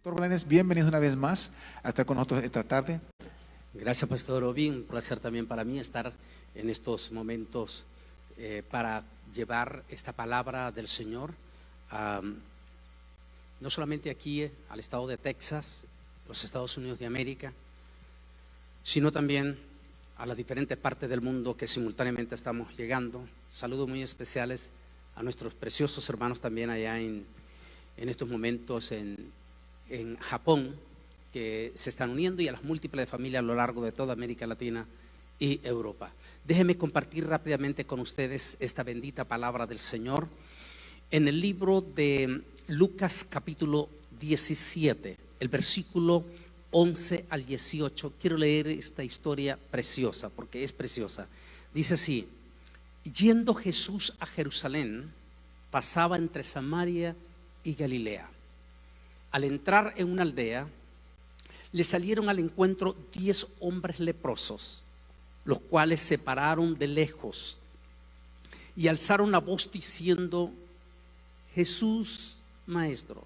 Doctor Blanes, bienvenido una vez más a estar con nosotros esta tarde. Gracias, Pastor Obi. Un placer también para mí estar en estos momentos para llevar esta palabra del Señor, no solamente aquí al estado de Texas, los Estados Unidos de América, sino también a las diferentes partes del mundo que simultáneamente estamos llegando. Saludos muy especiales a nuestros preciosos hermanos también allá en estos momentos en Japón, que se están uniendo, y a las múltiples familias a lo largo de toda América Latina y Europa. Déjenme compartir rápidamente con ustedes esta bendita palabra del Señor en el libro de Lucas capítulo 17, el versículo 11 al 18. Quiero leer esta historia preciosa porque es preciosa. Dice así: yendo Jesús a Jerusalén, pasaba entre Samaria y Galilea. Al entrar en una aldea, le salieron al encuentro 10 hombres leprosos, los cuales se pararon de lejos y alzaron la voz diciendo: Jesús, Maestro,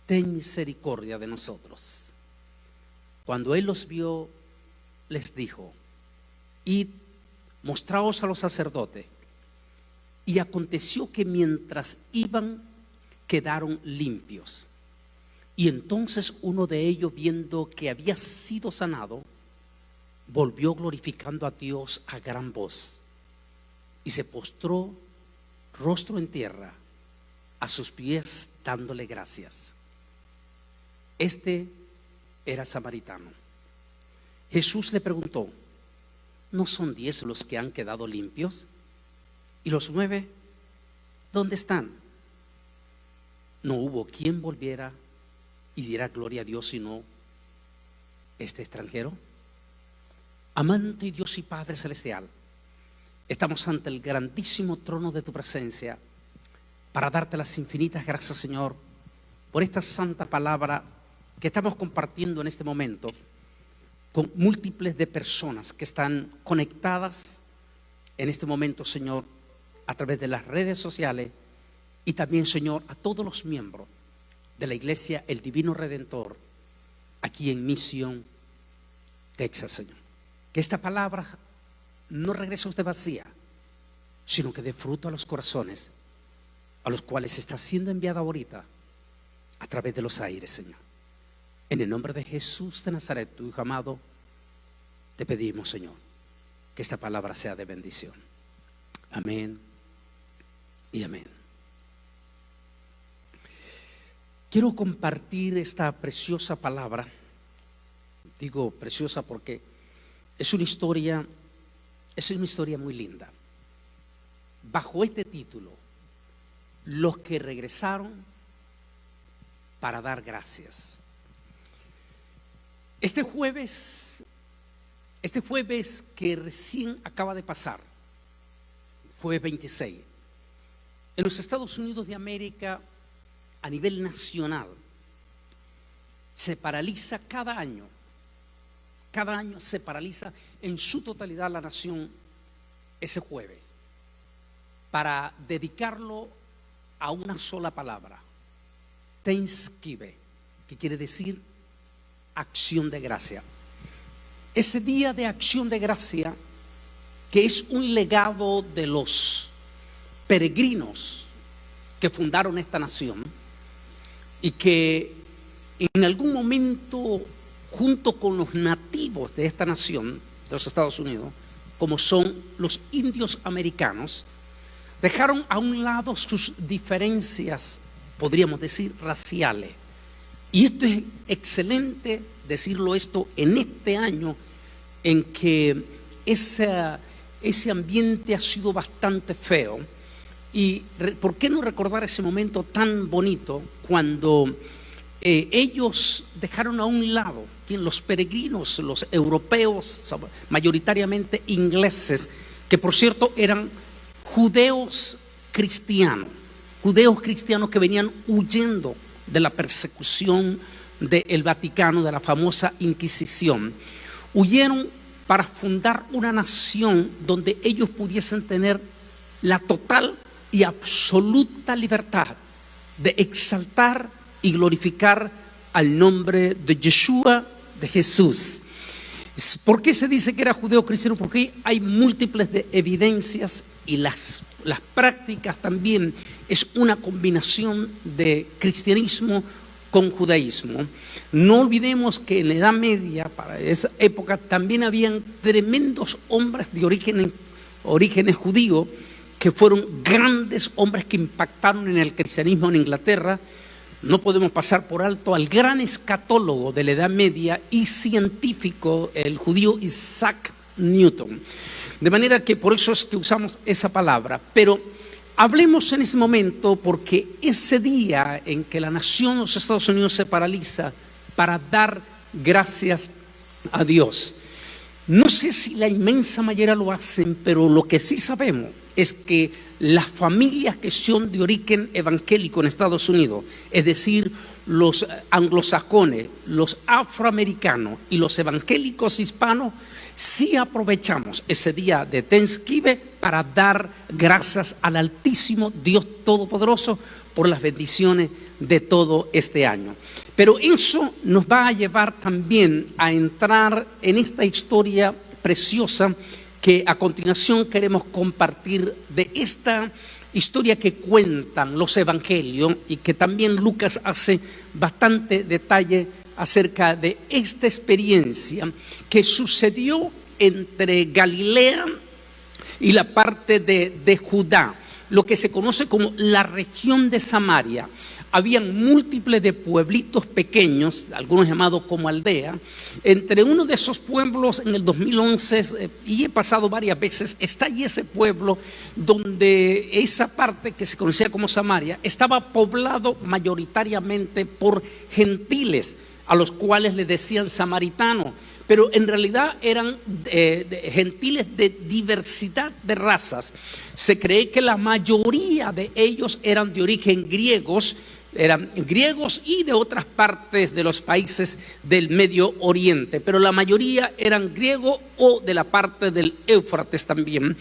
ten misericordia de nosotros. Cuando él los vio, les dijo: id, mostraos a los sacerdotes. Y aconteció que mientras iban, quedaron limpios. Y entonces uno de ellos, viendo que había sido sanado, volvió glorificando a Dios a gran voz y se postró rostro en tierra a sus pies, dándole gracias. Este era samaritano. Jesús le preguntó: ¿no son 10 los que han quedado limpios? ¿Y los 9 dónde están? No hubo quien volviera y diera gloria a Dios sino este extranjero. Amante Dios y Padre Celestial, estamos ante el grandísimo trono de tu presencia para darte las infinitas gracias, Señor, por esta santa palabra que estamos compartiendo en este momento con múltiples de personas que están conectadas en este momento, Señor, a través de las redes sociales, y también, Señor, a todos los miembros de la Iglesia El Divino Redentor aquí en Mission, Texas, Señor. Que esta palabra no regrese a usted vacía, sino que dé fruto a los corazones a los cuales está siendo enviada ahorita a través de los aires, Señor. En el nombre de Jesús de Nazaret, tu Hijo amado, te pedimos, Señor, que esta palabra sea de bendición. Amén y amén. Quiero compartir esta preciosa palabra. Digo preciosa porque es una historia muy linda. Bajo este título: los que regresaron para dar gracias. Este jueves que recién acaba de pasar, jueves 26, en los Estados Unidos de América, a nivel nacional, se paraliza cada año se paraliza en su totalidad la nación ese jueves para dedicarlo a una sola palabra: Thanksgiving, que quiere decir acción de gracia. Ese día de acción de gracia, que es un legado de los peregrinos que fundaron esta nación y que en algún momento, junto con los nativos de esta nación, de los Estados Unidos, como son los indios americanos, dejaron a un lado sus diferencias, podríamos decir, raciales. Y esto es excelente decirlo esto en este año en que ese ambiente ha sido bastante feo. Y ¿por qué no recordar ese momento tan bonito cuando ellos dejaron a un lado, los peregrinos, los europeos, mayoritariamente ingleses, que por cierto eran judeos cristianos que venían huyendo de la persecución del Vaticano, de la famosa Inquisición, huyeron para fundar una nación donde ellos pudiesen tener la total y absoluta libertad de exaltar y glorificar al nombre de Yeshua, de Jesús. ¿Por qué se dice que era judeo cristiano? Porque hay múltiples de evidencias y las prácticas también es una combinación de cristianismo con judaísmo. No olvidemos que en la Edad Media, para esa época, también habían tremendos hombres de orígenes judíos que fueron grandes hombres que impactaron en el cristianismo en Inglaterra. No podemos pasar por alto al gran escatólogo de la Edad Media y científico, el judío Isaac Newton. De manera que por eso es que usamos esa palabra. Pero hablemos en ese momento, porque ese día en que la nación de los Estados Unidos se paraliza para dar gracias a Dios. No sé si la inmensa mayoría lo hacen, pero lo que sí sabemos es que las familias que son de origen evangélico en Estados Unidos, es decir, los anglosajones, los afroamericanos y los evangélicos hispanos, sí aprovechamos ese día de Thanksgiving para dar gracias al Altísimo Dios Todopoderoso por las bendiciones de todo este año. Pero eso nos va a llevar también a entrar en esta historia preciosa que a continuación queremos compartir, de esta historia que cuentan los evangelios y que también Lucas hace bastante detalle acerca de esta experiencia que sucedió entre Galilea y la parte de Judá, lo que se conoce como la región de Samaria. Habían múltiples de pueblitos pequeños, algunos llamados como aldea. Entre uno de esos pueblos en el 2011, y he pasado varias veces, está allí ese pueblo donde esa parte que se conocía como Samaria estaba poblado mayoritariamente por gentiles, a los cuales le decían samaritanos, pero en realidad eran gentiles de diversidad de razas. Se cree que la mayoría de ellos eran de origen griegos, eran griegos y de otras partes de los países del Medio Oriente, pero la mayoría eran griegos o de la parte del Éufrates también.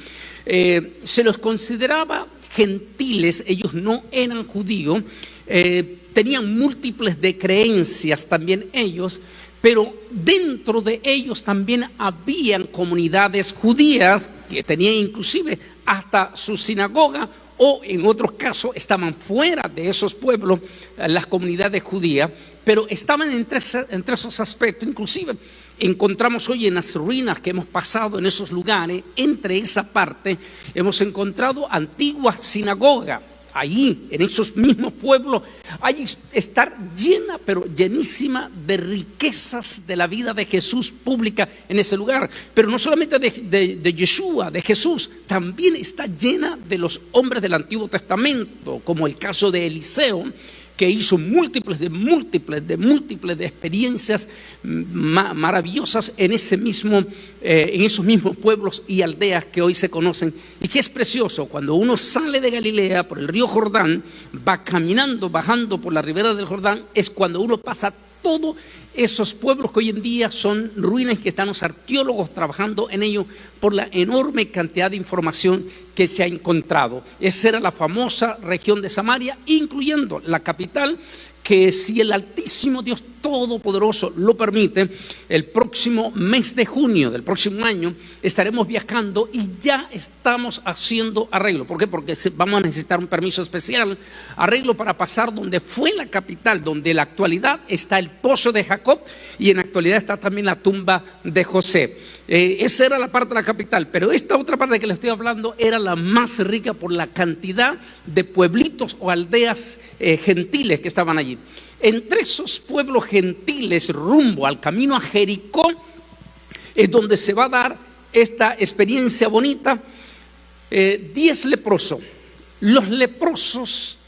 Se los consideraba gentiles, ellos no eran judíos, tenían múltiples de creencias también ellos, pero dentro de ellos también habían comunidades judías que tenían inclusive hasta su sinagoga, o en otros casos estaban fuera de esos pueblos, las comunidades judías, pero estaban entre esos aspectos. Inclusive encontramos hoy en las ruinas que hemos pasado en esos lugares, entre esa parte hemos encontrado antiguas sinagogas. Ahí, en esos mismos pueblos, hay estar llena, pero llenísima de riquezas de la vida de Jesús pública en ese lugar. Pero no solamente de Yeshua, de Jesús, también está llena de los hombres del Antiguo Testamento, como el caso de Eliseo, que hizo múltiples de experiencias maravillosas en esos mismos pueblos y aldeas que hoy se conocen. Y que es precioso, cuando uno sale de Galilea por el río Jordán, va caminando, bajando por la ribera del Jordán, es cuando uno pasa todos esos pueblos que hoy en día son ruinas, que están los arqueólogos trabajando en ello por la enorme cantidad de información que se ha encontrado. Esa era la famosa región de Samaria, incluyendo la capital, que si el Altísimo Dios Todopoderoso lo permite, el próximo mes de junio del próximo año estaremos viajando y ya estamos haciendo arreglo. ¿Por qué? Porque vamos a necesitar un permiso especial, arreglo para pasar donde fue la capital, donde en la actualidad está el pozo de Jacob y en la actualidad está también la tumba de José. Esa era la parte de la capital, pero esta otra parte que le estoy hablando era la más rica por la cantidad de pueblitos o aldeas gentiles que estaban allí. Entre esos pueblos gentiles, rumbo al camino a Jericó, es donde se va a dar esta experiencia bonita. 10 leprosos. Los leprosos,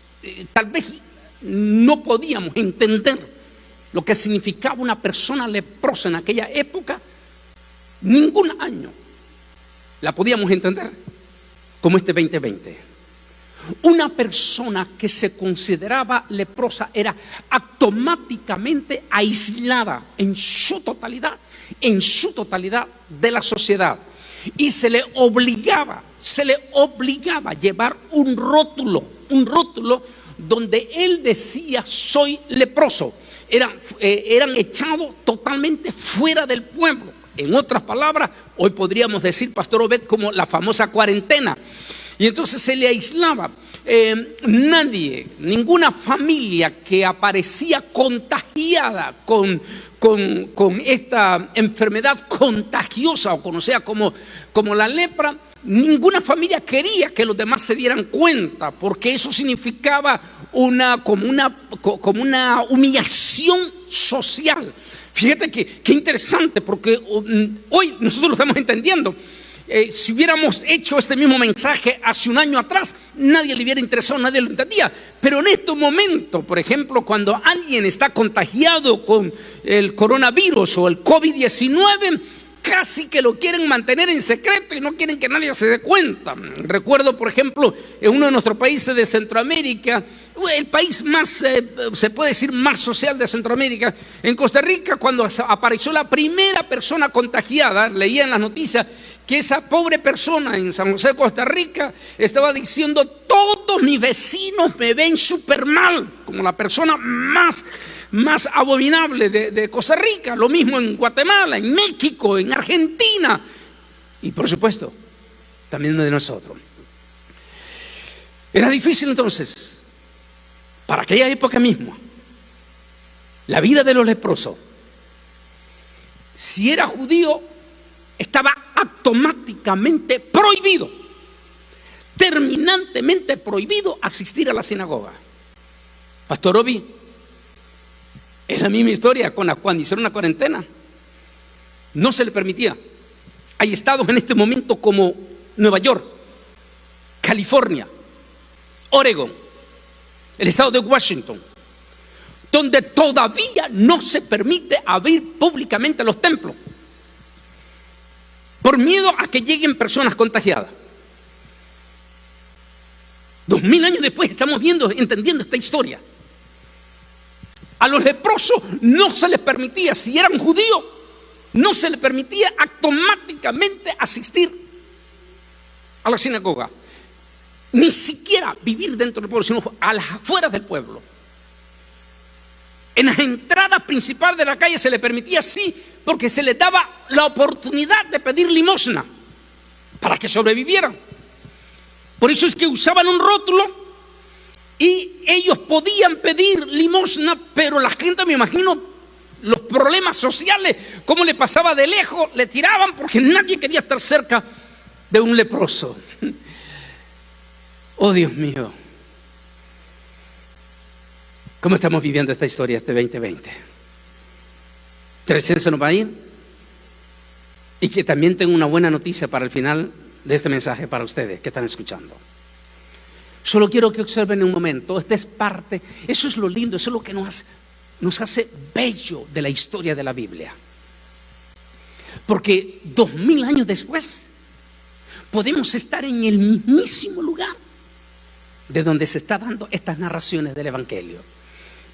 tal vez no podíamos entender lo que significaba una persona leprosa en aquella época. Ningún año la podíamos entender como este 2020. Una persona que se consideraba leprosa era automáticamente aislada en su totalidad de la sociedad, y se le obligaba a llevar un rótulo donde él decía: soy leproso. eran echados totalmente fuera del pueblo. En otras palabras, hoy podríamos decir, Pastor Obed, como la famosa cuarentena. Y entonces se le aislaba. Nadie, ninguna familia que aparecía contagiada con esta enfermedad contagiosa o conocida como la lepra, ninguna familia quería que los demás se dieran cuenta, porque eso significaba como una humillación social. Fíjate qué interesante, porque hoy nosotros lo estamos entendiendo. Si hubiéramos hecho este mismo mensaje hace un año atrás, nadie le hubiera interesado, nadie lo entendía. Pero en este momento, por ejemplo, cuando alguien está contagiado con el coronavirus o el COVID-19, casi que lo quieren mantener en secreto y no quieren que nadie se dé cuenta. Recuerdo, por ejemplo, en uno de nuestros países de Centroamérica, el país más, se puede decir, más social de Centroamérica, en Costa Rica, cuando apareció la primera persona contagiada, leía en las noticias que esa pobre persona en San José, Costa Rica, estaba diciendo: todos mis vecinos me ven súper mal, como la persona más abominable de Costa Rica. Lo mismo en Guatemala, en México, en Argentina y por supuesto también de nosotros. Era difícil entonces, para aquella época misma, la vida de los leprosos. Si era judío, estaba automáticamente prohibido, terminantemente prohibido asistir a la sinagoga. Pastor Obi, es la misma historia cuando hicieron una cuarentena. No se le permitía. Hay estados en este momento como Nueva York, California, Oregon, el estado de Washington, donde todavía no se permite abrir públicamente los templos por miedo a que lleguen personas contagiadas. 2000 años después estamos entendiendo esta historia. A los leprosos no se les permitía, si eran judíos, no se les permitía automáticamente asistir a la sinagoga, ni siquiera vivir dentro del pueblo, sino a las afueras del pueblo. En las entradas principales de la calle se les permitía, sí, porque se les daba la oportunidad de pedir limosna para que sobrevivieran. Por eso es que usaban un rótulo y ellos podían pedir limosna, pero la gente, me imagino, los problemas sociales, cómo le pasaba de lejos, le tiraban porque nadie quería estar cerca de un leproso. Oh, Dios mío, ¿cómo estamos viviendo esta historia este 2020? ¿300 se nos va a ir? Y que también tengo una buena noticia para el final de este mensaje para ustedes que están escuchando. Solo quiero que observen un momento. Esta es parte, eso es lo lindo, eso es lo que nos hace bello de la historia de la Biblia. Porque 2000 años después podemos estar en el mismísimo lugar de donde se están dando estas narraciones del Evangelio.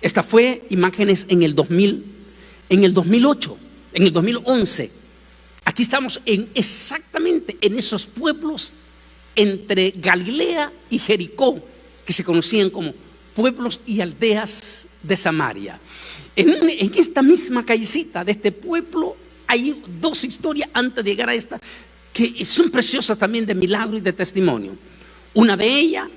Esta fue imágenes en el 2008, en el 2011. Aquí estamos exactamente en esos pueblos entre Galilea y Jericó, que se conocían como pueblos y aldeas de Samaria. En esta misma callecita de este pueblo hay dos historias antes de llegar a esta que son preciosas también de milagro y de testimonio. Una de ellas,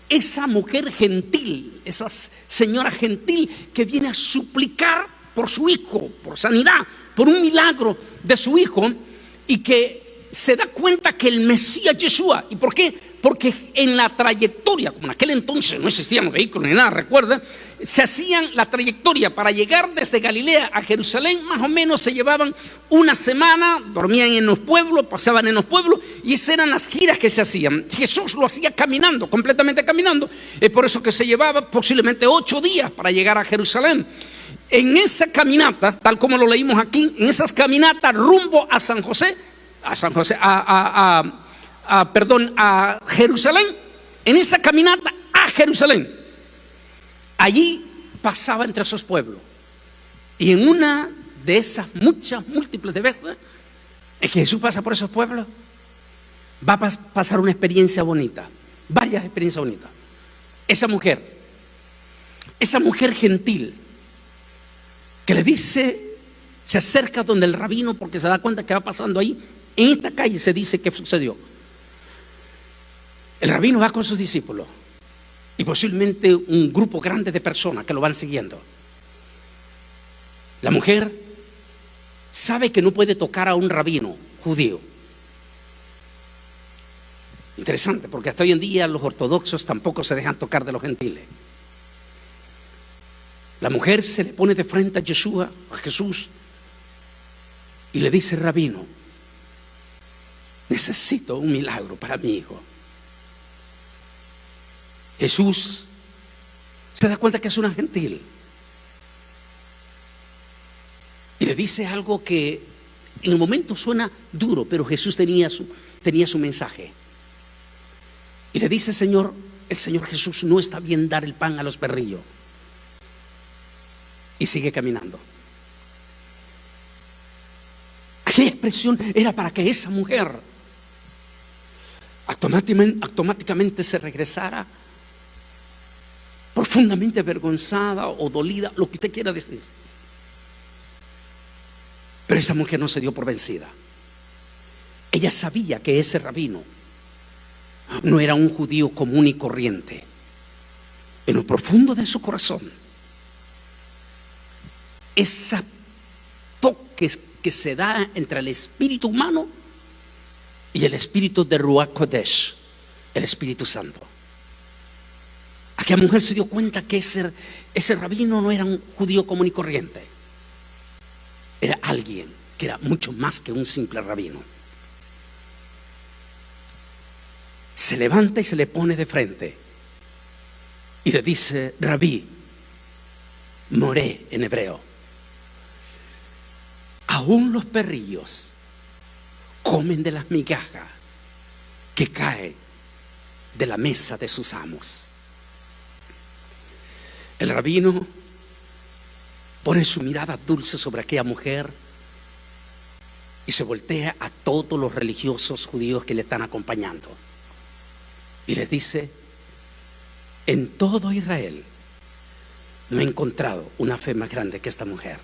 esa mujer gentil, esa señora gentil que viene a suplicar por su hijo, por sanidad, por un milagro de su hijo, y que se da cuenta que el Mesías Yeshua. ¿Y por qué? Porque en la trayectoria, como en aquel entonces no existían los vehículos ni nada, recuerda, se hacían la trayectoria para llegar desde Galilea a Jerusalén, más o menos se llevaban una semana, dormían en los pueblos, pasaban en los pueblos, y esas eran las giras que se hacían. Jesús lo hacía caminando, completamente caminando, es por eso que se llevaba posiblemente 8 días para llegar a Jerusalén. En esa caminata, tal como lo leímos aquí, en esas caminatas rumbo a Jerusalén, en esa caminata a Jerusalén, allí pasaba entre esos pueblos, y en una de esas múltiples de veces en que Jesús pasa por esos pueblos, va a pasar una experiencia bonita, varias experiencias bonitas. Esa mujer gentil, que le dice, se acerca donde el rabino porque se da cuenta que va pasando ahí. En esta calle se dice que sucedió. El rabino va con sus discípulos y posiblemente un grupo grande de personas que lo van siguiendo. La mujer sabe que no puede tocar a un rabino judío. Interesante, porque hasta hoy en día los ortodoxos tampoco se dejan tocar de los gentiles. La mujer se le pone de frente a Yeshua, a Jesús, y le dice: rabino, necesito un milagro para mi hijo. Jesús se da cuenta que es una gentil y le dice algo que en el momento suena duro, pero Jesús tenía su mensaje. Y le dice: Señor, el Señor Jesús, no está bien dar el pan a los perrillos. Y sigue caminando. Aquella expresión era para que esa mujer automáticamente se regresara profundamente avergonzada o dolida, lo que usted quiera decir. Pero esta mujer no se dio por vencida. Ella sabía que ese rabino no era un judío común y corriente. En lo profundo de su corazón, ese toque que se da entre el espíritu humano y el espíritu de Ruach Kodesh, el Espíritu Santo. Aquella mujer se dio cuenta que ese rabino no era un judío común y corriente. Era alguien que era mucho más que un simple rabino. Se levanta y se le pone de frente y le dice: Rabí, moré en hebreo. Aún los perrillos comen de las migajas que caen de la mesa de sus amos. El rabino pone su mirada dulce sobre aquella mujer y se voltea a todos los religiosos judíos que le están acompañando y les dice: en todo Israel no he encontrado una fe más grande que esta mujer.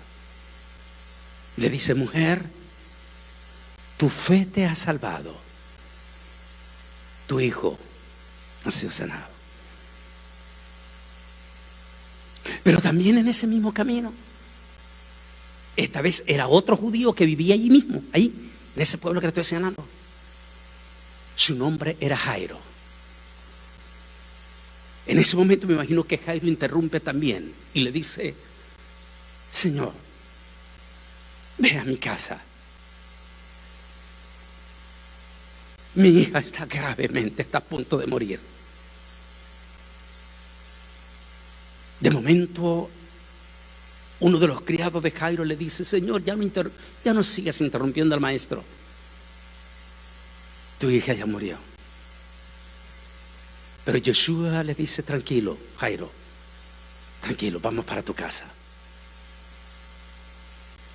Le dice: mujer, tu fe te ha salvado, tu hijo ha sido sanado. Pero también en ese mismo camino, esta vez era otro judío que vivía allí mismo, ahí, en ese pueblo que le estoy señalando. Su nombre era Jairo. En ese momento me imagino que Jairo interrumpe también y le dice: Señor, ve a mi casa. Mi hija está gravemente, está a punto de morir. De momento, uno de los criados de Jairo le dice: Señor, ya no sigas interrumpiendo al maestro. Tu hija ya murió. Pero Yeshua le dice: tranquilo, Jairo, tranquilo, vamos para tu casa.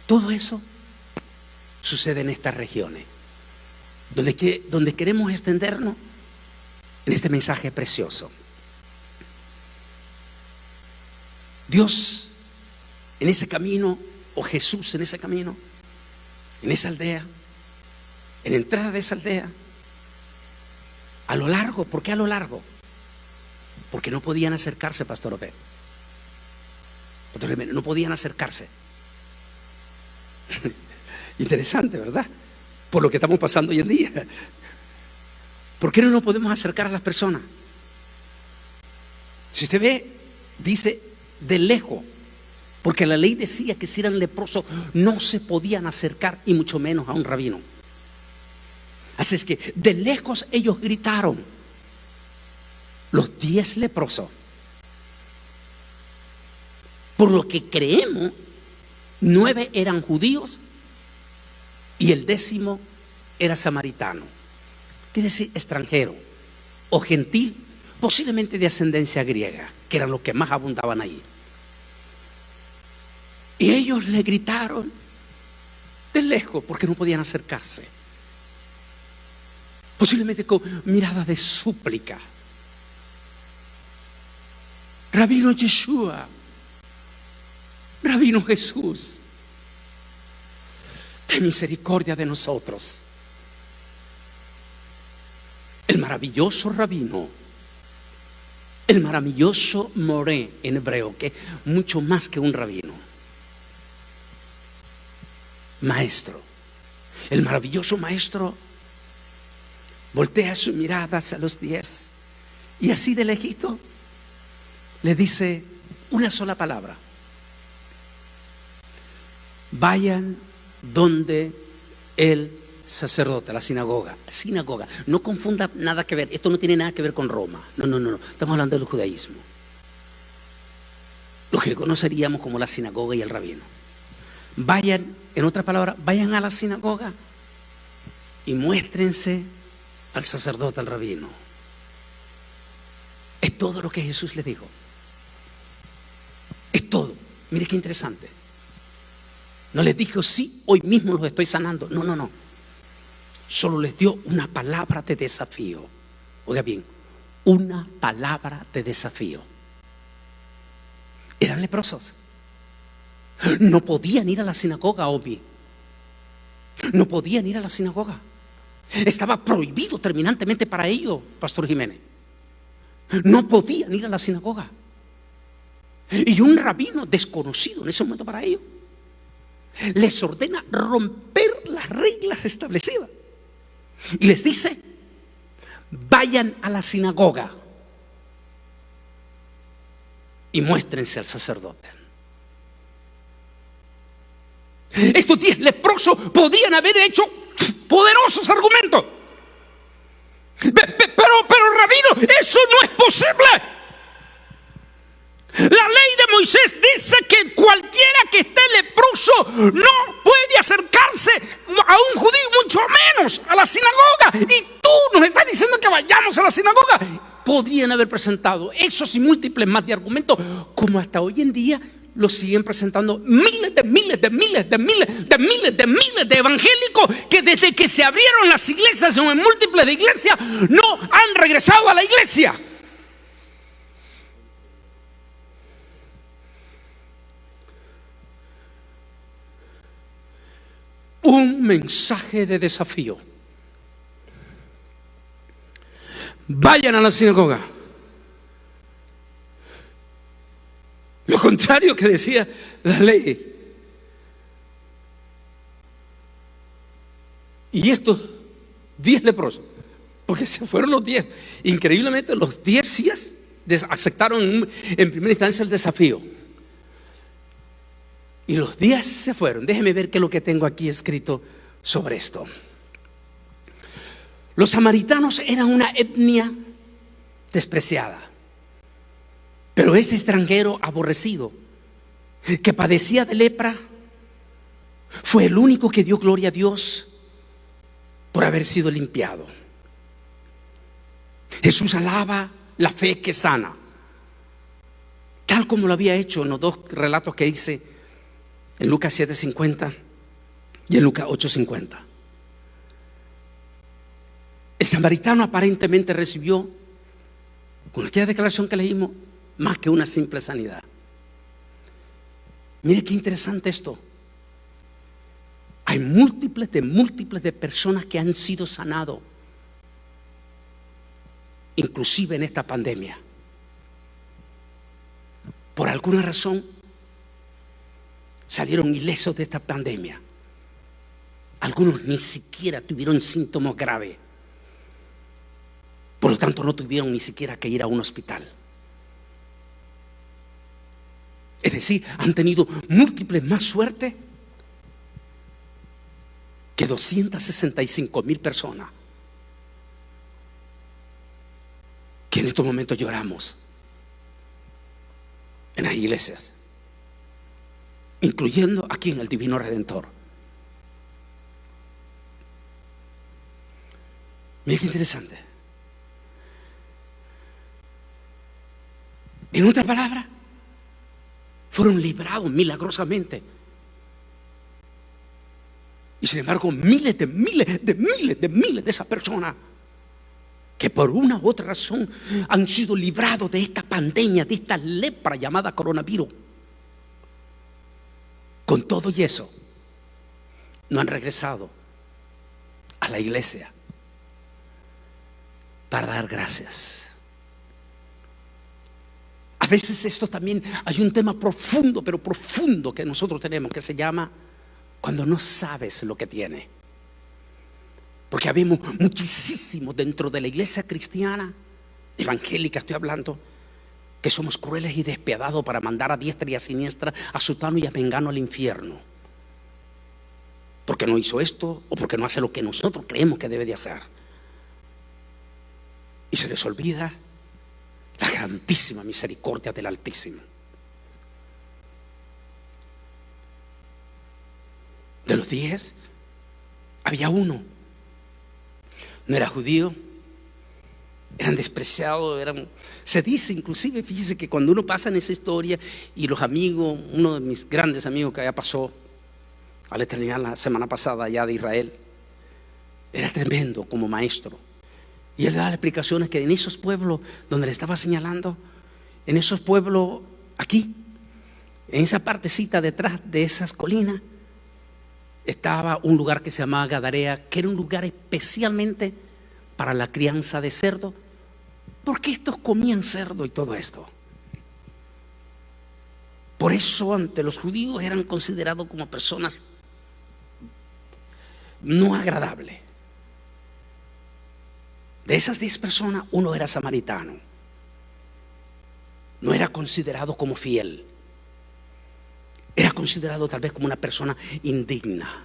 Todo eso sucede en estas regiones, donde queremos extendernos en este mensaje precioso. Dios en ese camino, o Jesús en ese camino, en esa aldea, en la entrada de esa aldea, a lo largo. ¿Por qué a lo largo? Porque no podían acercarse, Pastor Obed. No podían acercarse. Interesante, ¿verdad? Por lo que estamos pasando hoy en día. ¿Por qué no nos podemos acercar a las personas? Si usted ve, dice de lejos, porque la ley decía que si eran leprosos no se podían acercar, y mucho menos a un rabino. Así es que de lejos ellos gritaron, los 10 leprosos. Por lo que creemos, 9 eran judíos y el 10º era samaritano, quiere decir extranjero o gentil, posiblemente de ascendencia griega, que eran los que más abundaban ahí. Y ellos le gritaron de lejos porque no podían acercarse, posiblemente con mirada de súplica: Rabino Yeshua, Rabino Jesús, ten misericordia de nosotros. El maravilloso rabino, el maravilloso moré en hebreo, que es mucho más que un rabino, maestro. El maravilloso maestro voltea su mirada hacia los 10 y así de lejito le dice una sola palabra: vayan donde el sacerdote, la sinagoga. Sinagoga, no confunda nada que ver, esto no tiene nada que ver con Roma. No, estamos hablando del judaísmo, lo que conoceríamos como la sinagoga y el rabino. Vayan, en otras palabras, vayan a la sinagoga y muéstrense al sacerdote, al rabino. Es todo lo que Jesús les dijo. Es todo. Mire qué interesante. No les dijo: sí, hoy mismo los estoy sanando. No. Solo les dio una palabra de desafío. Oiga bien, una palabra de desafío. Eran leprosos. No podían ir a la sinagoga, Obi. No podían ir a la sinagoga. Estaba prohibido terminantemente para ellos, Pastor Jiménez. No podían ir a la sinagoga. Y un rabino desconocido en ese momento para ellos les ordena romper las reglas establecidas y les dice: vayan a la sinagoga y muéstrense al sacerdote. Estos 10 leprosos podían haber hecho poderosos argumentos, pero rabino, eso no es posible. La ley de Moisés dice que cualquiera que esté leproso no puede acercarse a un judío, mucho menos a la sinagoga. Y tú nos estás diciendo que vayamos a la sinagoga. Podrían haber presentado esos y múltiples más de argumentos, como hasta hoy en día lo siguen presentando miles de evangélicos que desde que se abrieron las iglesias o en múltiples de iglesias no han regresado a la iglesia. Un mensaje de desafío. Vayan a la sinagoga. Lo contrario que decía la ley. Y estos 10 leprosos, porque se fueron los 10, increíblemente los 10 sí aceptaron en primera instancia el desafío. Y los 10 se fueron. Déjeme ver qué es lo que tengo aquí escrito sobre esto. Los samaritanos eran una etnia despreciada, pero este extranjero aborrecido que padecía de lepra fue el único que dio gloria a Dios por haber sido limpiado. Jesús alaba la fe que sana, tal como lo había hecho en los 2 relatos que hice, en Lucas 7:50 y en Lucas 8:50. El samaritano aparentemente recibió, con aquella declaración que leímos, más que una simple sanidad. Mire qué interesante esto. Hay múltiples de personas que han sido sanados, inclusive en esta pandemia. Por alguna razón salieron ilesos de esta pandemia. Algunos ni siquiera tuvieron síntomas graves, por lo tanto no tuvieron ni siquiera que ir a un hospital. Es decir, han tenido múltiples más suerte que 265,000 personas que en estos momentos lloramos en las iglesias, incluyendo aquí en el Divino Redentor. Mira qué interesante. En otras palabras, fueron librados milagrosamente. Y sin embargo, miles de esas personas que por una u otra razón han sido librados de esta pandemia, de esta lepra llamada coronavirus, Con todo y eso, no han regresado a la iglesia para dar gracias. A veces esto también, hay un tema profundo, pero profundo, que nosotros tenemos, que se llama cuando no sabes lo que tiene. Porque habemos muchísimos dentro de la iglesia cristiana, evangélica estoy hablando, que somos crueles y despiadados para mandar a diestra y a siniestra, a sutano y a mengano al infierno, porque no hizo esto o porque no hace lo que nosotros creemos que debe de hacer. Y se les olvida la grandísima misericordia del Altísimo. De los 10 había uno, no era judío, eran despreciados, se dice inclusive, fíjese que cuando uno pasa en esa historia y los amigos, uno de mis grandes amigos que allá pasó a la eternidad la semana pasada allá de Israel, era tremendo como maestro, y él daba explicaciones que en esos pueblos donde le estaba señalando, en esos pueblos aquí, en esa partecita detrás de esas colinas, estaba un lugar que se llamaba Gadarea, que era un lugar especialmente para la crianza de cerdo, porque estos comían cerdo y todo esto. Por eso ante los judíos eran considerados como personas no agradables. De esas 10 personas, uno era samaritano, no era considerado como fiel, era considerado tal vez como una persona indigna.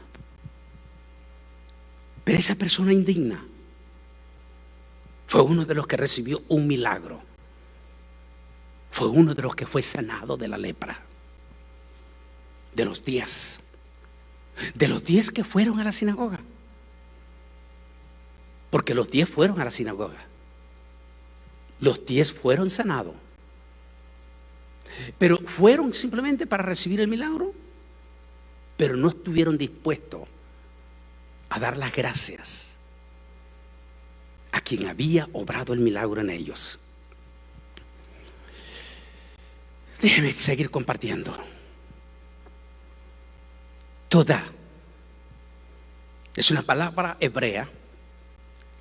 Pero esa persona indigna fue uno de los que recibió un milagro, fue uno de los que fue sanado de la lepra. De los 10 que fueron a la sinagoga, porque los 10 fueron a la sinagoga, los 10 fueron sanados, pero fueron simplemente para recibir el milagro, pero no estuvieron dispuestos a dar las gracias a quien había obrado el milagro en ellos. Déjeme seguir compartiendo. Toda es una palabra hebrea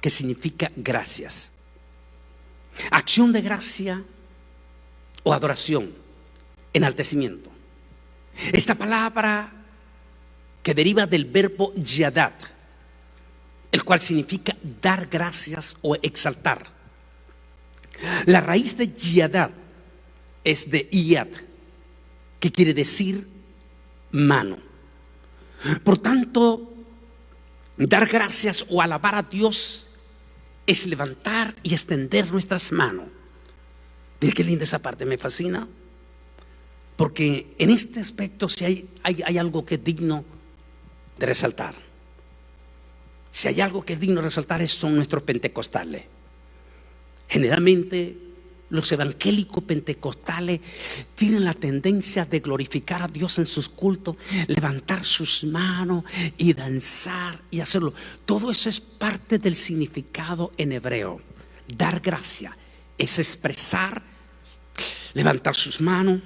que significa gracias, acción de gracia o adoración, enaltecimiento. Esta palabra que deriva del verbo yadat, el cual significa dar gracias o exaltar. La raíz de yadat es de yad, que quiere decir mano. Por tanto, dar gracias o alabar a Dios es levantar y extender nuestras manos. Mire qué linda esa parte, me fascina, porque en este aspecto si hay algo que es digno de resaltar. Si hay algo que es digno de resaltar, son nuestros pentecostales. Generalmente los evangélicos pentecostales tienen la tendencia de glorificar a Dios en sus cultos, levantar sus manos y danzar y hacerlo. Todo eso es parte del significado en hebreo. Dar gracia es expresar, levantar sus manos.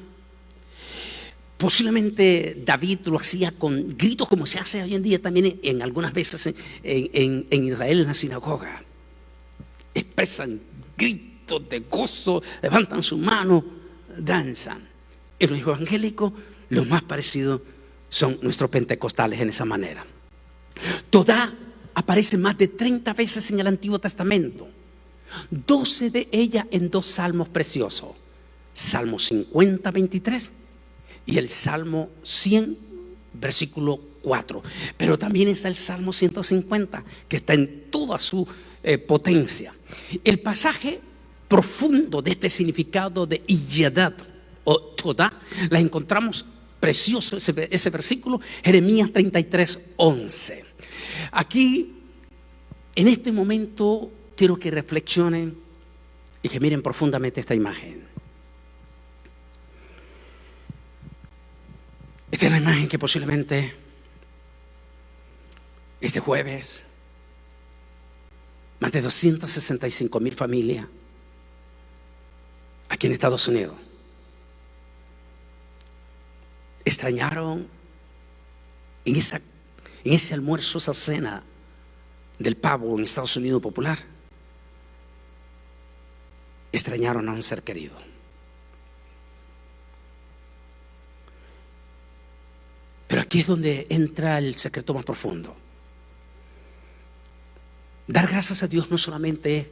Posiblemente David lo hacía con gritos, como se hace hoy en día también en algunas veces en Israel, en la sinagoga. Expresan gritos de gozo, levantan su mano, danzan. En los evangélicos, los más parecidos son nuestros pentecostales en esa manera. Todá aparece más de 30 veces en el Antiguo Testamento, 12 de ellas en 2 salmos preciosos: Salmo 50, 23 y el Salmo 100, versículo 4. Pero también está el Salmo 150, que está en toda su potencia. El pasaje profundo de este significado de Iyadat o Todá la encontramos precioso, ese versículo, Jeremías 33, 11. Aquí, en este momento, quiero que reflexionen y que miren profundamente esta imagen. Esta es la imagen que posiblemente este jueves más de 265,000 familias aquí en Estados Unidos extrañaron en ese almuerzo, esa cena del pavo en Estados Unidos popular, extrañaron a un ser querido. Pero aquí es donde entra el secreto más profundo. Dar gracias a Dios no solamente es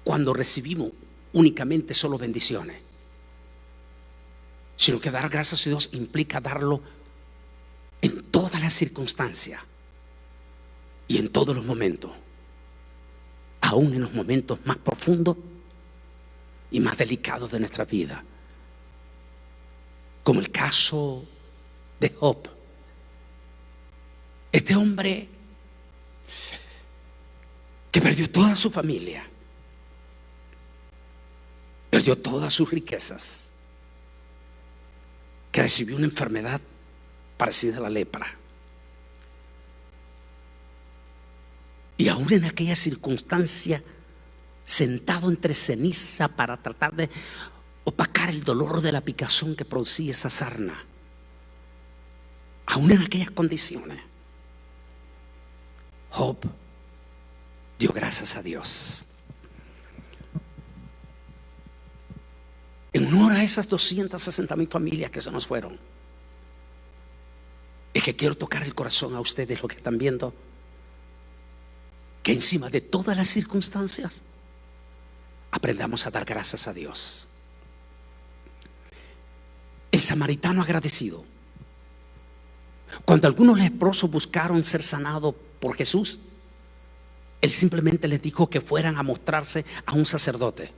cuando recibimos únicamente solo bendiciones, sino que dar gracias a Dios implica darlo en todas las circunstancias y en todos los momentos, aún en los momentos más profundos y más delicados de nuestra vida, como el caso de Job. Este hombre que perdió toda su familia, perdió todas sus riquezas, que recibió una enfermedad parecida a la lepra, y aún en aquella circunstancia, sentado entre ceniza para tratar de opacar el dolor de la picazón que producía esa sarna, aún en aquellas condiciones, Job dio gracias a Dios. En honor a esas 260,000 familias que se nos fueron, es que quiero tocar el corazón a ustedes, los que están viendo, que encima de todas las circunstancias aprendamos a dar gracias a Dios. El samaritano agradecido, cuando algunos leprosos buscaron ser sanados por Jesús, Él simplemente les dijo que fueran a mostrarse a un sacerdote.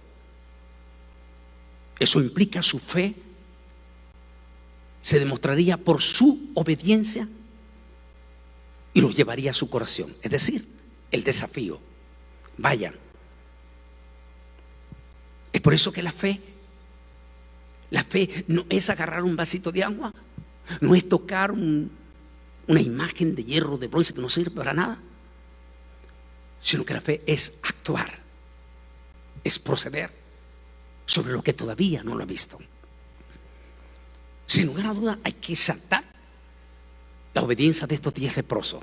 Eso implica su fe se demostraría por su obediencia y los llevaría a su corazón. Es decir, el desafío: vayan. Es por eso que la fe no es agarrar un vasito de agua, no es tocar una imagen de hierro, de bronce que no sirve para nada, sino que la fe es actuar, es proceder sobre lo que todavía no lo ha visto. Sin lugar a duda, hay que exaltar la obediencia de estos 10 leprosos.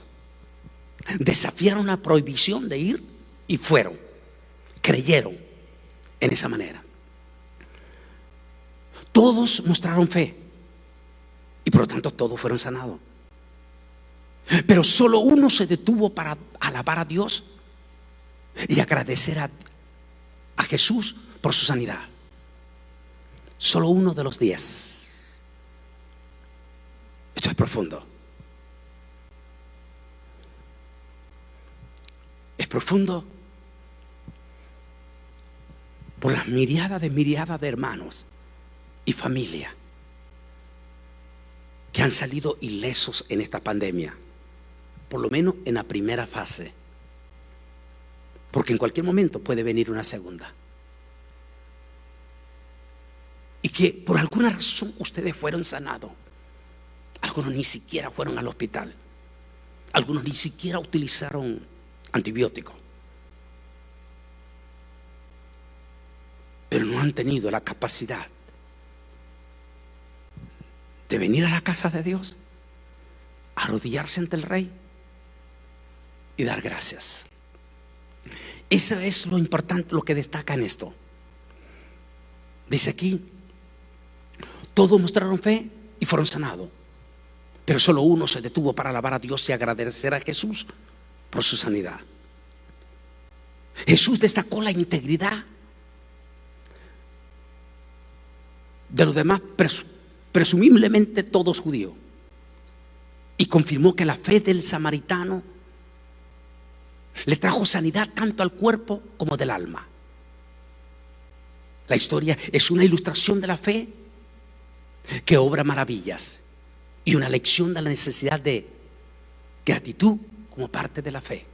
Desafiaron la prohibición de ir y fueron, creyeron en esa manera. Todos mostraron fe y por lo tanto todos fueron sanados. Pero solo uno se detuvo para alabar a Dios y agradecer a Jesús por su sanidad. Solo uno de los 10. Esto es profundo. Es profundo por las miriadas de hermanos y familia que han salido ilesos en esta pandemia, por lo menos en la primera fase, porque en cualquier momento puede venir una segunda. Y que por alguna razón ustedes fueron sanados. Algunos ni siquiera fueron al hospital, algunos ni siquiera utilizaron antibióticos, pero no han tenido la capacidad de venir a la casa de Dios, arrodillarse ante el Rey y dar gracias. Eso es lo importante, lo que destaca en esto. Dice aquí: todos mostraron fe y fueron sanados, pero solo uno se detuvo para alabar a Dios y agradecer a Jesús por su sanidad. Jesús destacó la integridad de los demás, presumiblemente todos judíos, y confirmó que la fe del samaritano le trajo sanidad tanto al cuerpo como del alma. La historia es una ilustración de la fe que obra maravillas y una lección de la necesidad de gratitud como parte de la fe.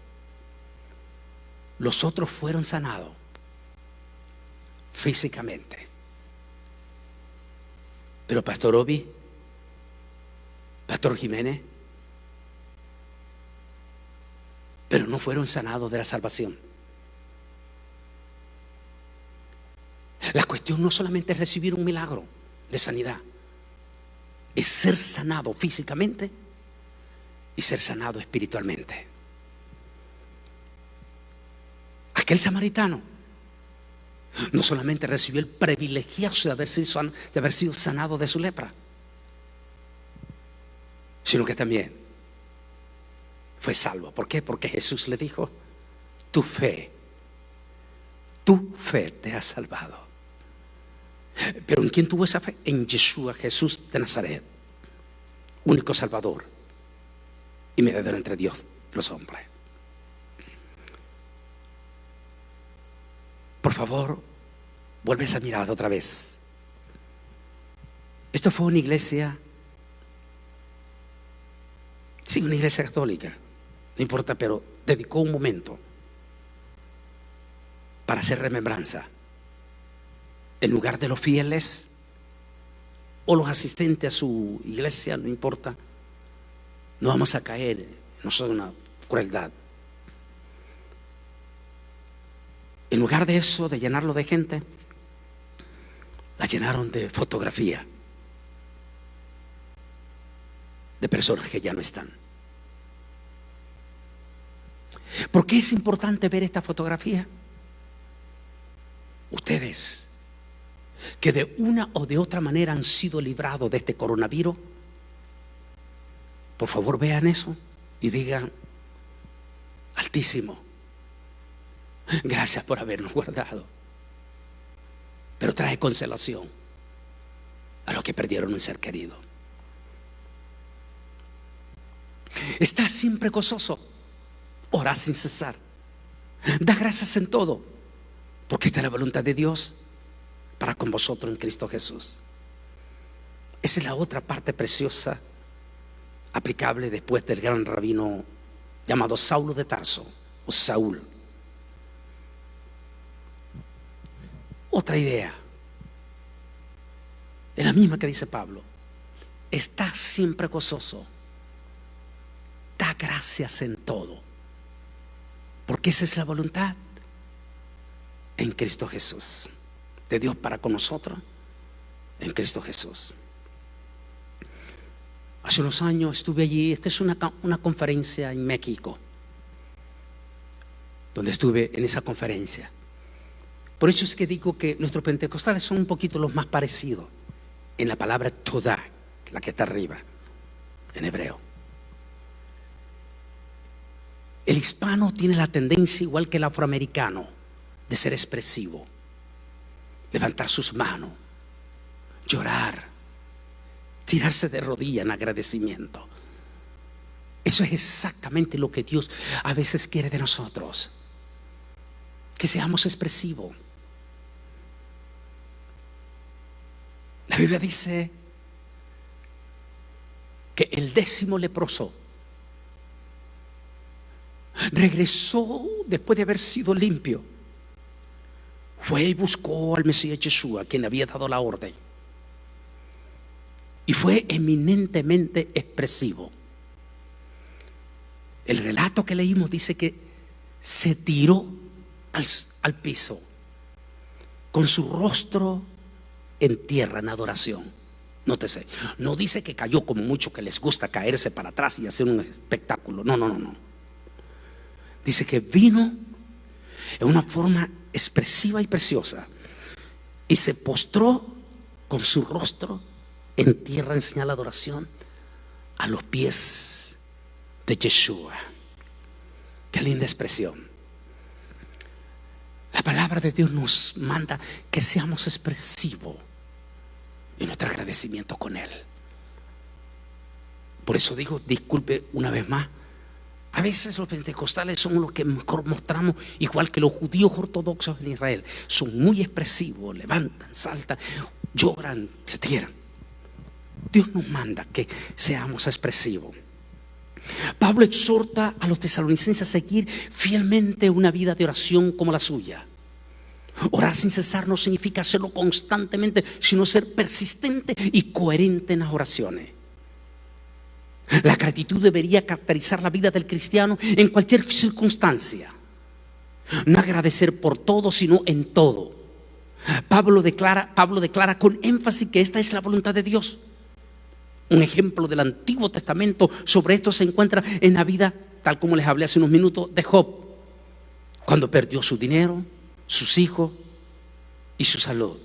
Los otros fueron sanados físicamente, pero Pastor Obi, Pastor Jiménez, pero no fueron sanados de la salvación. La cuestión no solamente es recibir un milagro de sanidad, es ser sanado físicamente y ser sanado espiritualmente. Aquel samaritano no solamente recibió el privilegio de haber sido sanado de su lepra, sino que también fue salvo. ¿Por qué? Porque Jesús le dijo: tu fe te ha salvado. ¿Pero en quién tuvo esa fe? En Yeshua, Jesús de Nazaret, único Salvador y mediador entre Dios y los hombres. Por favor, vuelve esa mirada otra vez. Esto fue una iglesia, sí, una iglesia católica, no importa, pero dedicó un momento para hacer remembranza. En lugar de los fieles o los asistentes a su iglesia, no importa, no vamos a caer en una crueldad. En lugar de eso, de llenarlo de gente, la llenaron de fotografía de personas que ya no están. ¿Por qué es importante ver esta fotografía? Ustedes que de una o de otra manera han sido librados de este coronavirus, por favor vean eso y digan: Altísimo, gracias por habernos guardado. Pero trae consolación a los que perdieron un ser querido. Estás siempre gozoso, ora sin cesar, da gracias en todo, porque esta es la voluntad de Dios para con vosotros en Cristo Jesús. Esa es la otra parte preciosa aplicable después del gran rabino llamado Saulo de Tarso, o Saúl. Otra idea es la misma que dice Pablo: está siempre gozoso, da gracias en todo, porque esa es la voluntad en Cristo Jesús, de Dios para con nosotros en Cristo Jesús. Hace unos años estuve allí. Esta es una conferencia en México, donde estuve en esa conferencia. Por eso es que digo que nuestros pentecostales son un poquito los más parecidos en la palabra Todá, la que está arriba en hebreo. El hispano tiene la tendencia, igual que el afroamericano, de ser expresivo, levantar sus manos, llorar, tirarse de rodillas en agradecimiento. Eso es exactamente lo que Dios a veces quiere de nosotros, que seamos expresivos. La Biblia dice que el 10º leproso regresó después de haber sido limpio. Fue y buscó al Mesías Yeshua, quien había dado la orden, y fue eminentemente expresivo. El relato que leímos dice que se tiró al piso con su rostro en tierra en adoración. Nótese, no dice que cayó como mucho que les gusta caerse para atrás y hacer un espectáculo. No. Dice que vino en una forma expresiva y preciosa y se postró con su rostro en tierra en señal de adoración a los pies de Yeshua. Qué linda expresión. La palabra de Dios nos manda que seamos expresivos en nuestro agradecimiento con Él. Por eso digo, disculpe una vez más, a veces los pentecostales son los que mejor mostramos, igual que los judíos ortodoxos en Israel. Son muy expresivos, levantan, saltan, lloran, se tiran. Dios nos manda que seamos expresivos. Pablo exhorta a los tesalonicenses a seguir fielmente una vida de oración como la suya. Orar sin cesar no significa hacerlo constantemente, sino ser persistente y coherente en las oraciones. La gratitud debería caracterizar la vida del cristiano en cualquier circunstancia. No agradecer por todo, sino en todo. Pablo declara con énfasis que esta es la voluntad de Dios. Un ejemplo del Antiguo Testamento sobre esto se encuentra en la vida, tal como les hablé hace unos minutos, de Job, cuando perdió su dinero, sus hijos y su salud.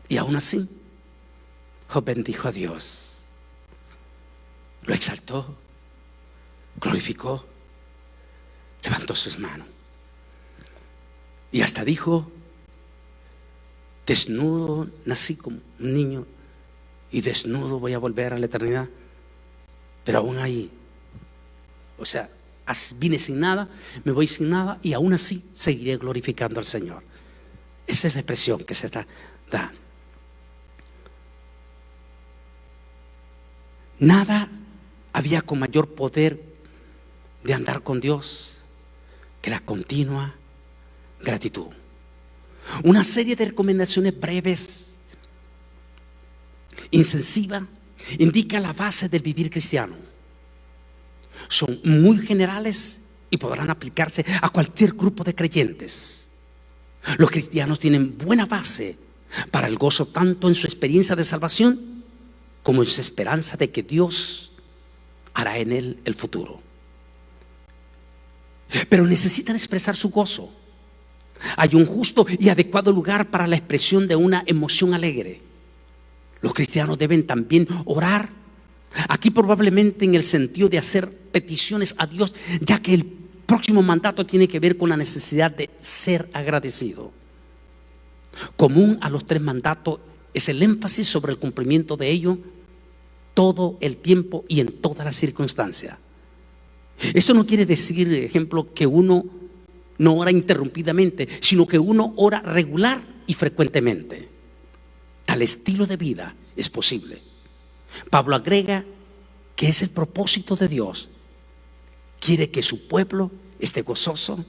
Y aún así, Job bendijo a Dios, lo exaltó, glorificó, levantó sus manos y hasta dijo: desnudo nací como un niño y desnudo voy a volver a la eternidad. Pero aún ahí, o sea, vine sin nada, me voy sin nada y aún así seguiré glorificando al Señor. Esa es la expresión que se da. Nada había con mayor poder de andar con Dios que la continua gratitud. Una serie de recomendaciones breves, incensivas, indica la base del vivir cristiano. Son muy generales y podrán aplicarse a cualquier grupo de creyentes. Los cristianos tienen buena base para el gozo tanto en su experiencia de salvación como en su esperanza de que Dios hará en él el futuro. Pero necesitan expresar su gozo. Hay un justo y adecuado lugar para la expresión de una emoción alegre. Los cristianos deben también orar, aquí probablemente en el sentido de hacer peticiones a Dios, ya que el próximo mandato tiene que ver con la necesidad de ser agradecido. Común a los 3 mandatos es el énfasis sobre el cumplimiento de ello todo el tiempo y en todas las circunstancias. Esto no quiere decir, ejemplo, que uno no ora interrumpidamente, sino que uno ora regular y frecuentemente. Tal estilo de vida es posible. Pablo agrega que es el propósito de Dios. Quiere que su pueblo esté gozoso,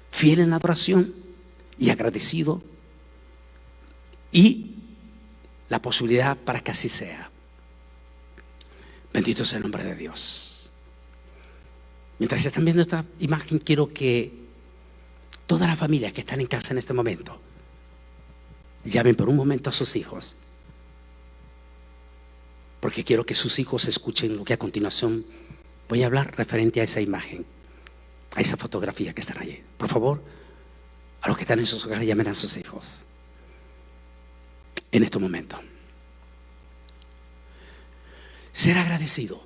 fiel en la adoración y agradecido, y la posibilidad para que así sea. Bendito sea el nombre de Dios. Mientras están viendo esta imagen, quiero que todas las familias que están en casa en este momento llamen por un momento a sus hijos, porque quiero que sus hijos escuchen lo que a continuación voy a hablar referente a esa imagen, a esa fotografía que están allí. Por favor, a los que están en sus hogares, llamen a sus hijos en este momento. Ser agradecido,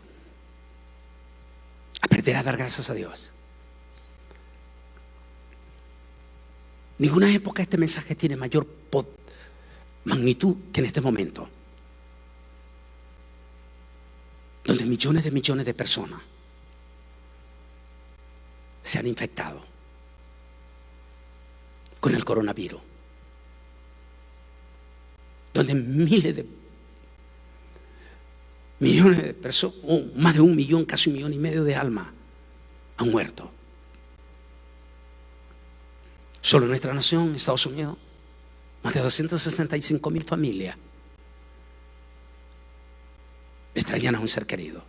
aprender a dar gracias a Dios. Ninguna época este mensaje tiene mayor magnitud que en este momento, donde millones de personas se han infectado con el coronavirus, donde millones de personas, más de 1 millón, casi 1,5 millones de almas han muerto. Solo en nuestra nación, Estados Unidos, más de 265,000 familias extrañan a un ser querido.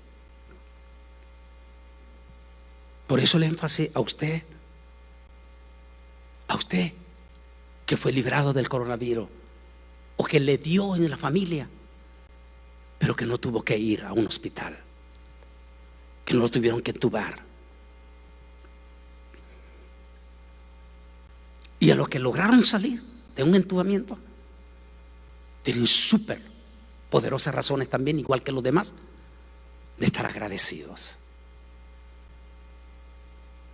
Por eso el énfasis a usted que fue librado del coronavirus o que le dio en la familia, pero que no tuvo que ir a un hospital, que no lo tuvieron que entubar. Y a los que lograron salir de un entubamiento, tienen súper poderosas razones también, igual que los demás, de estar agradecidos.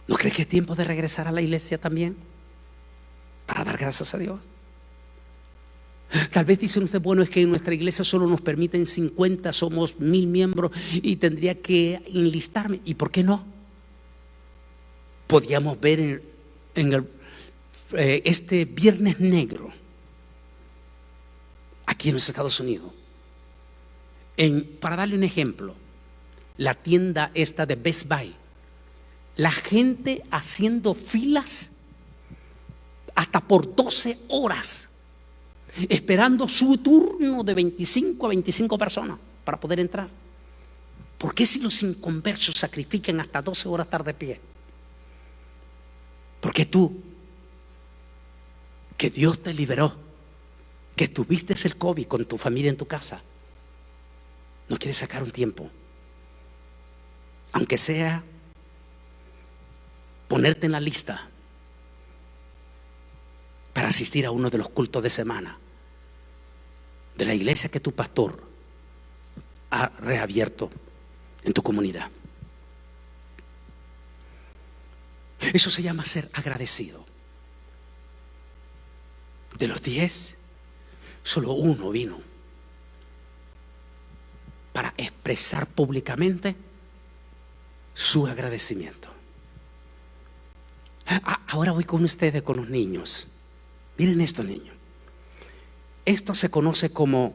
¿No cree que es tiempo de regresar a la iglesia también para dar gracias a Dios? Tal vez dicen ustedes, bueno, es que en nuestra iglesia solo nos permiten 50, somos 1000 miembros y tendría que enlistarme. ¿Y por qué no? Podíamos ver este Viernes Negro aquí en los Estados Unidos, para darle un ejemplo, la tienda esta de Best Buy, la gente haciendo filas hasta por 12 horas esperando su turno de 25 a 25 personas para poder entrar. ¿Por qué si los inconversos sacrifican hasta 12 horas estar de pie? Porque tú, que Dios te liberó, que tuviste el COVID con tu familia en tu casa, no quiere sacar un tiempo, aunque sea ponerte en la lista para asistir a uno de los cultos de semana de la iglesia que tu pastor ha reabierto en tu comunidad? Eso se llama ser agradecido. De los 10, solo uno vino para expresar públicamente su agradecimiento. Ahora voy con ustedes, con los niños. Miren esto, niños. Esto se conoce como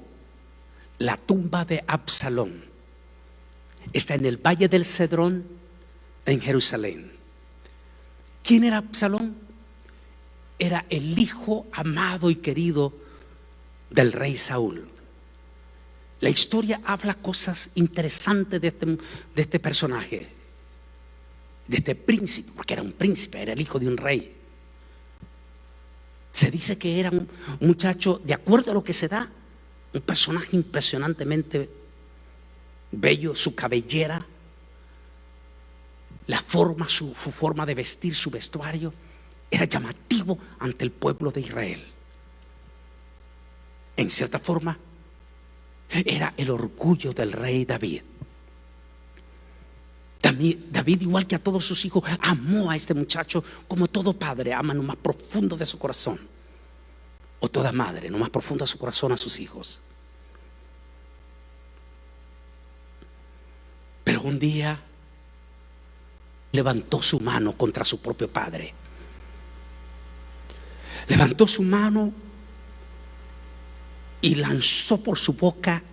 la tumba de Absalón. Está en el Valle del Cedrón, en Jerusalén. ¿Quién era Absalón? Era el hijo amado y querido del rey Saúl. La historia habla cosas interesantes de este personaje, de este príncipe, porque era un príncipe, era el hijo de un rey. Se dice que era un muchacho, de acuerdo a lo que se da, un personaje impresionantemente bello, su cabellera, la forma, su forma de vestir, su vestuario, era llamativo ante el pueblo de Israel. En cierta forma, era el orgullo del rey David. David, igual que a todos sus hijos, amó a este muchacho como todo padre ama en lo más profundo de su corazón, o toda madre en lo más profundo de su corazón a sus hijos. Pero un día levantó su mano contra su propio padre. Levantó su mano y lanzó por su boca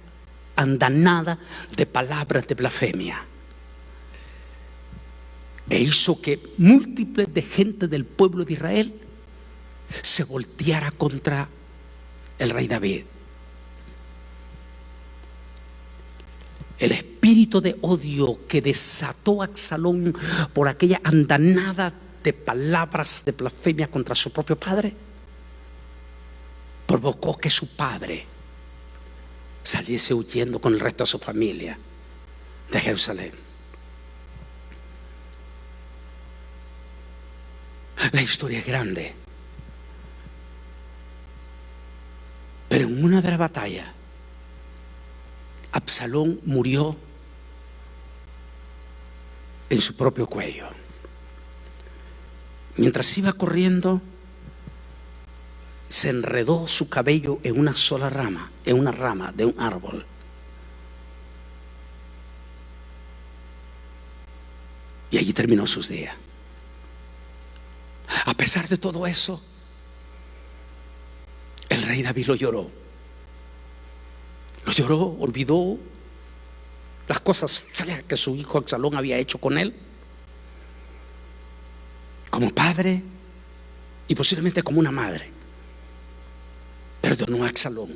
andanada de palabras de blasfemia, e hizo que múltiples de gente del pueblo de Israel se volteara contra el rey David. El espíritu de odio que desató Absalón por aquella andanada de palabras de blasfemia contra su propio padre provocó que su padre saliese huyendo con el resto de su familia de Jerusalén. La historia es grande, pero en una de las batallas Absalón murió en su propio cuello. Mientras iba corriendo, se enredó su cabello en una sola rama, en una rama de un árbol. Y allí terminó sus días. A pesar de todo eso, el rey David lo lloró. Lo lloró, olvidó las cosas feas que su hijo Absalón había hecho con él, como padre y posiblemente como una madre. Perdonó a Absalón,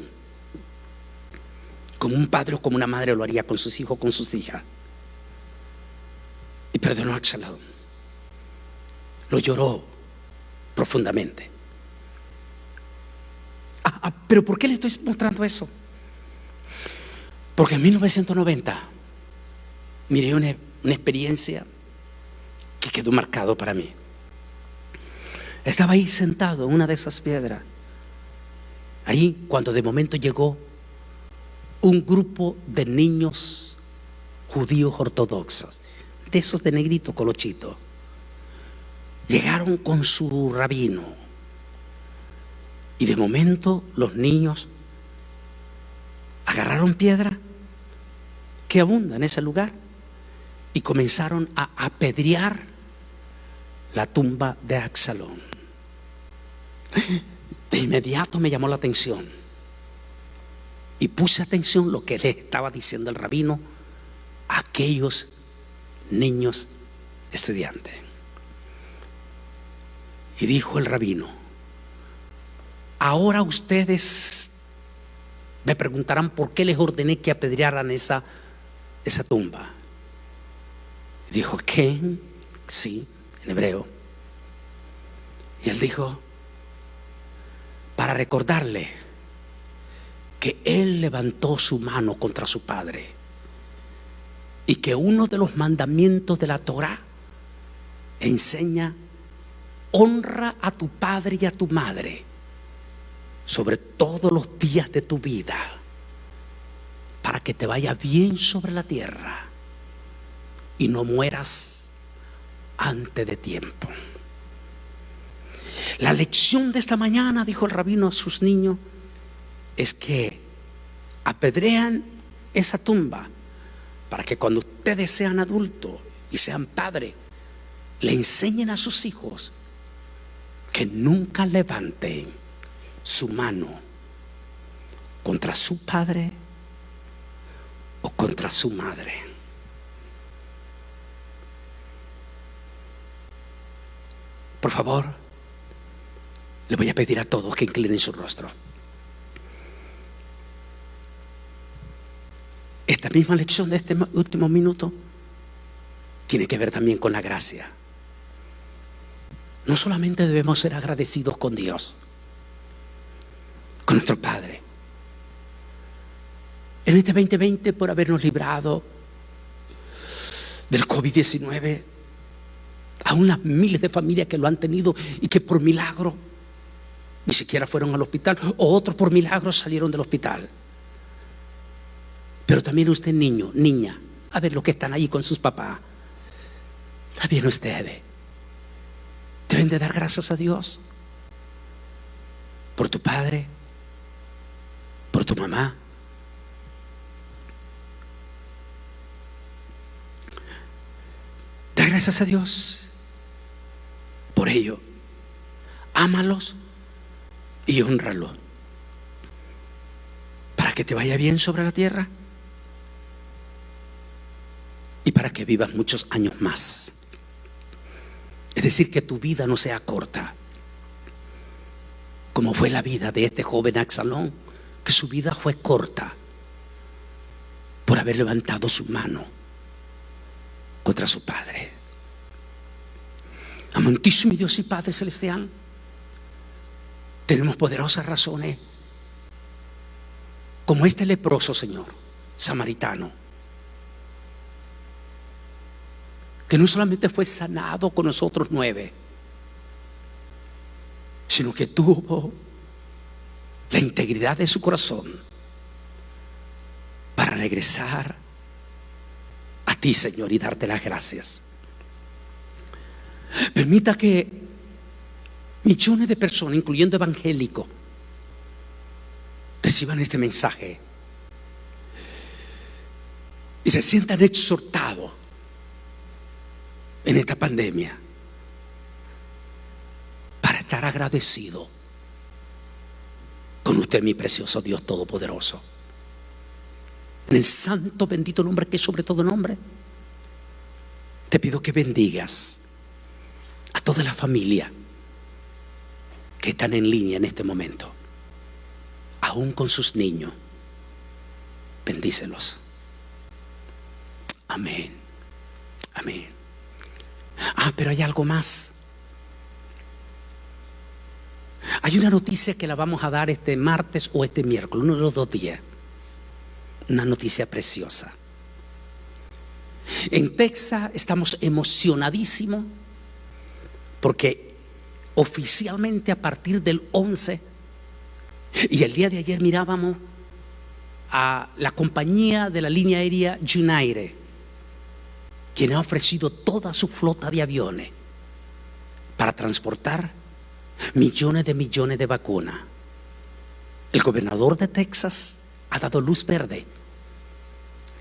como un padre o como una madre lo haría con sus hijos, con sus hijas. Y perdonó a Absalón. Lo lloró profundamente. Pero ¿por qué le estoy mostrando eso? Porque en 1990 miré una experiencia que quedó marcado para mí. Estaba ahí sentado en una de esas piedras, ahí cuando de momento llegó un grupo de niños judíos ortodoxos, de esos de negrito colochito. Llegaron con su rabino y de momento los niños agarraron piedra que abunda en ese lugar y comenzaron a apedrear la tumba de Absalón. De inmediato me llamó la atención y puse atención lo que le estaba diciendo el rabino a aquellos niños estudiantes. Y dijo el rabino: ahora ustedes me preguntarán por qué les ordené que apedrearan esa tumba. Dijo: ¿qué? Sí, en hebreo. Y él dijo: para recordarle que él levantó su mano contra su padre y que uno de los mandamientos de la Torá enseña: honra a tu padre y a tu madre sobre todos los días de tu vida, para que te vaya bien sobre la tierra y no mueras antes de tiempo. La lección de esta mañana, dijo el rabino a sus niños, es que apedrean esa tumba para que cuando ustedes sean adultos y sean padres, le enseñen a sus hijos que nunca levanten su mano contra su padre o contra su madre. Por favor, le voy a pedir a todos que inclinen su rostro. Esta misma lección de este último minuto tiene que ver también con la gracia. No solamente debemos ser agradecidos con Dios, con nuestro Padre, en este 2020 por habernos librado del COVID-19, a unas miles de familias que lo han tenido y que por milagro ni siquiera fueron al hospital, o otros por milagro salieron del hospital. Pero también usted, niño, niña, a ver los que están ahí con sus papás, también ustedes deben de dar gracias a Dios por tu padre, por tu mamá. Da gracias a Dios por ello. Ámalos y hónralos para que te vaya bien sobre la tierra y para que vivas muchos años más. Es decir, que tu vida no sea corta, como fue la vida de este joven Absalón, que su vida fue corta por haber levantado su mano contra su padre. Amantísimo Dios y Padre Celestial, tenemos poderosas razones, como este leproso, Señor, samaritano, que no solamente fue sanado con nosotros 9, sino que tuvo la integridad de su corazón para regresar a ti, Señor, y darte las gracias. Permita que millones de personas, incluyendo evangélicos, reciban este mensaje y se sientan exhortados en esta pandemia para estar agradecido con usted, mi precioso Dios Todopoderoso. En el santo bendito nombre que es sobre todo nombre, te pido que bendigas a toda la familia que están en línea en este momento, aún con sus niños. Bendícelos. Amén. Amén. Pero hay algo más. Hay una noticia que la vamos a dar este martes o este miércoles, uno de los 2 días. Una noticia preciosa. En Texas estamos emocionadísimos porque oficialmente a partir del 11, y el día de ayer mirábamos a la compañía de la línea aérea United, quien ha ofrecido toda su flota de aviones para transportar millones de vacunas. El gobernador de Texas ha dado luz verde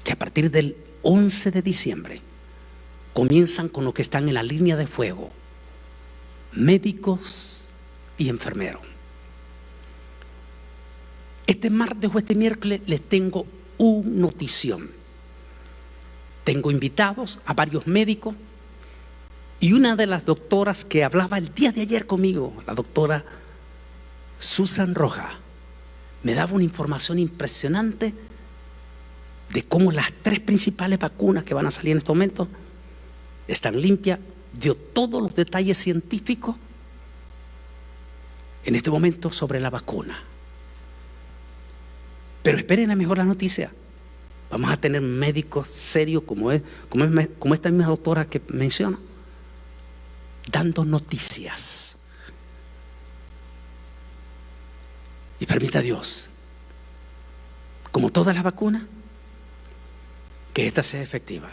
que a partir del 11 de diciembre comienzan con los que están en la línea de fuego, médicos y enfermeros. Este martes o este miércoles les tengo una notición. Tengo invitados a varios médicos y una de las doctoras que hablaba el día de ayer conmigo, la doctora Susan Roja, me daba una información impresionante de cómo las 3 principales vacunas que van a salir en este momento están limpias. Dio todos los detalles científicos en este momento sobre la vacuna. Pero esperen a mejor la noticia. Vamos a tener médicos serios como esta misma doctora que menciona, dando noticias. Y permita a Dios, como todas las vacunas, que esta sea efectiva.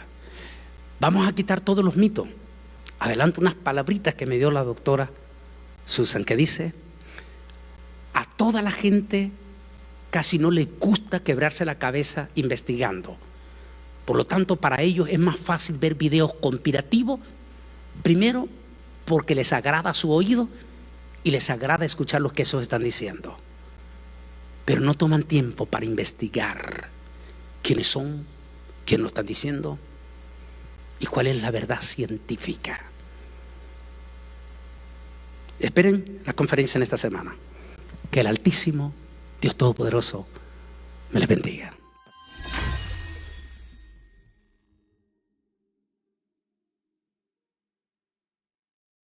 Vamos a quitar todos los mitos. Adelanto unas palabritas que me dio la doctora Susan, que dice: a toda la gente casi no le gusta quebrarse la cabeza investigando. Por lo tanto, para ellos es más fácil ver videos conspirativos, primero porque les agrada su oído y les agrada escuchar lo que esos están diciendo. Pero no toman tiempo para investigar quiénes son, quién lo están diciendo y cuál es la verdad científica. Esperen la conferencia en esta semana. Que el Altísimo, Dios Todopoderoso, me les bendiga.